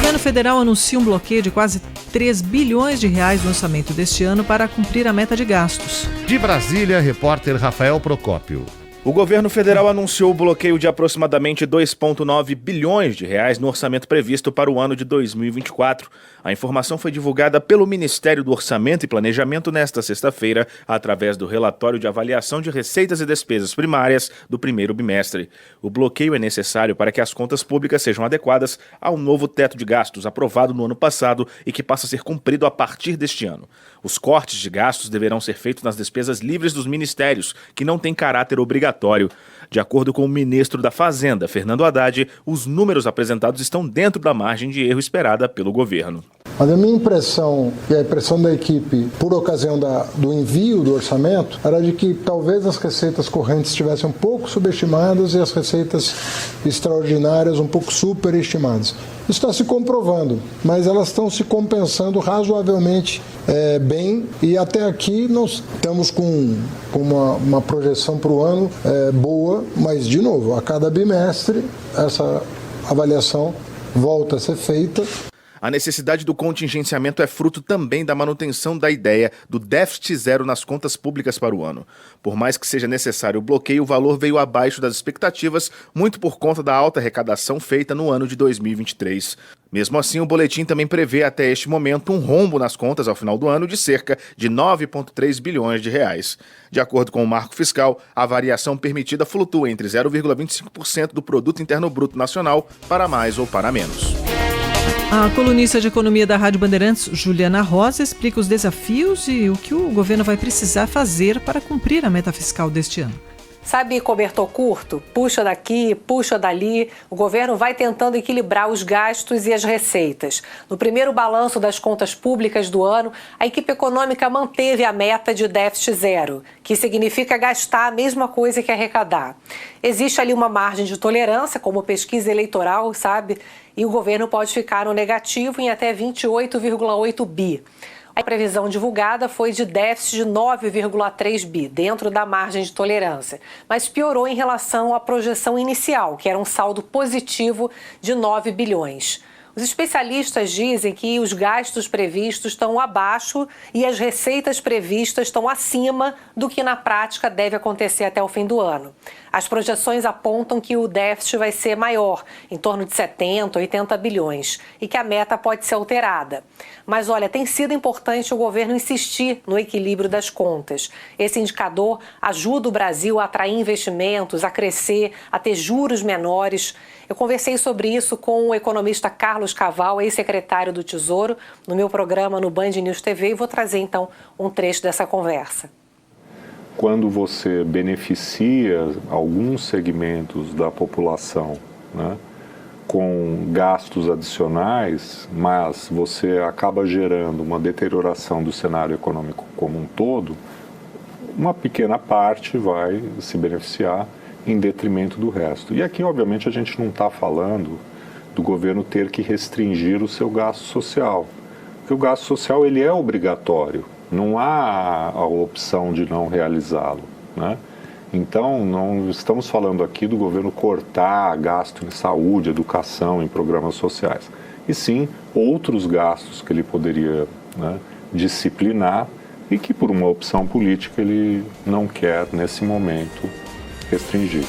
governo federal anuncia um bloqueio de quase 3 bilhões de reais no orçamento deste ano para cumprir a meta de gastos. De Brasília, repórter Rafael Procópio. O governo federal anunciou o bloqueio de aproximadamente 2,9 bilhões de reais no orçamento previsto para o ano de 2024. A informação foi divulgada pelo Ministério do Orçamento e Planejamento nesta sexta-feira, através do relatório de avaliação de receitas e despesas primárias do primeiro bimestre. O bloqueio é necessário para que as contas públicas sejam adequadas ao novo teto de gastos aprovado no ano passado e que passa a ser cumprido a partir deste ano. Os cortes de gastos deverão ser feitos nas despesas livres dos ministérios, que não têm caráter obrigatório. De acordo com o ministro da Fazenda, Fernando Haddad, os números apresentados estão dentro da margem de erro esperada pelo governo. Mas a minha impressão e a impressão da equipe, por ocasião do envio do orçamento, era de que talvez as receitas correntes estivessem um pouco subestimadas e as receitas extraordinárias um pouco superestimadas. Isso está se comprovando, mas elas estão se compensando razoavelmente bem, e até aqui nós estamos com uma projeção para o ano boa, mas, de novo, a cada bimestre essa avaliação volta a ser feita. A necessidade do contingenciamento é fruto também da manutenção da ideia do déficit zero nas contas públicas para o ano. Por mais que seja necessário o bloqueio, o valor veio abaixo das expectativas, muito por conta da alta arrecadação feita no ano de 2023. Mesmo assim, o boletim também prevê até este momento um rombo nas contas ao final do ano de cerca de 9,3 bilhões de reais. De acordo com o marco fiscal, a variação permitida flutua entre 0,25% do Produto Interno Bruto Nacional para mais ou para menos. A colunista de economia da Rádio Bandeirantes, Juliana Rosa, explica os desafios e o que o governo vai precisar fazer para cumprir a meta fiscal deste ano. Sabe cobertor curto? Puxa daqui, puxa dali. O governo vai tentando equilibrar os gastos e as receitas. No primeiro balanço das contas públicas do ano, a equipe econômica manteve a meta de déficit zero, que significa gastar a mesma coisa que arrecadar. Existe ali uma margem de tolerância, como pesquisa eleitoral, sabe? E o governo pode ficar no negativo em até 28,8 bi. A previsão divulgada foi de déficit de 9,3 bi, dentro da margem de tolerância, mas piorou em relação à projeção inicial, que era um saldo positivo de 9 bilhões. Os especialistas dizem que os gastos previstos estão abaixo e as receitas previstas estão acima do que na prática deve acontecer até o fim do ano. As projeções apontam que o déficit vai ser maior, em torno de 70, 80 bilhões, e que a meta pode ser alterada. Mas olha, tem sido importante o governo insistir no equilíbrio das contas. Esse indicador ajuda o Brasil a atrair investimentos, a crescer, a ter juros menores. Eu conversei sobre isso com o economista Carlos Caval, ex-secretário do Tesouro, no meu programa no Band News TV, e vou trazer então um trecho dessa conversa. Quando você beneficia alguns segmentos da população, né, com gastos adicionais, mas você acaba gerando uma deterioração do cenário econômico como um todo, uma pequena parte vai se beneficiar em detrimento do resto. E aqui, obviamente, a gente não está falando do governo ter que restringir o seu gasto social, porque o gasto social ele é obrigatório, não há a opção de não realizá-lo, né? Então, não estamos falando aqui do governo cortar gasto em saúde, educação, em programas sociais, e sim outros gastos que ele poderia, né, disciplinar e que, por uma opção política, ele não quer, nesse momento, restringir.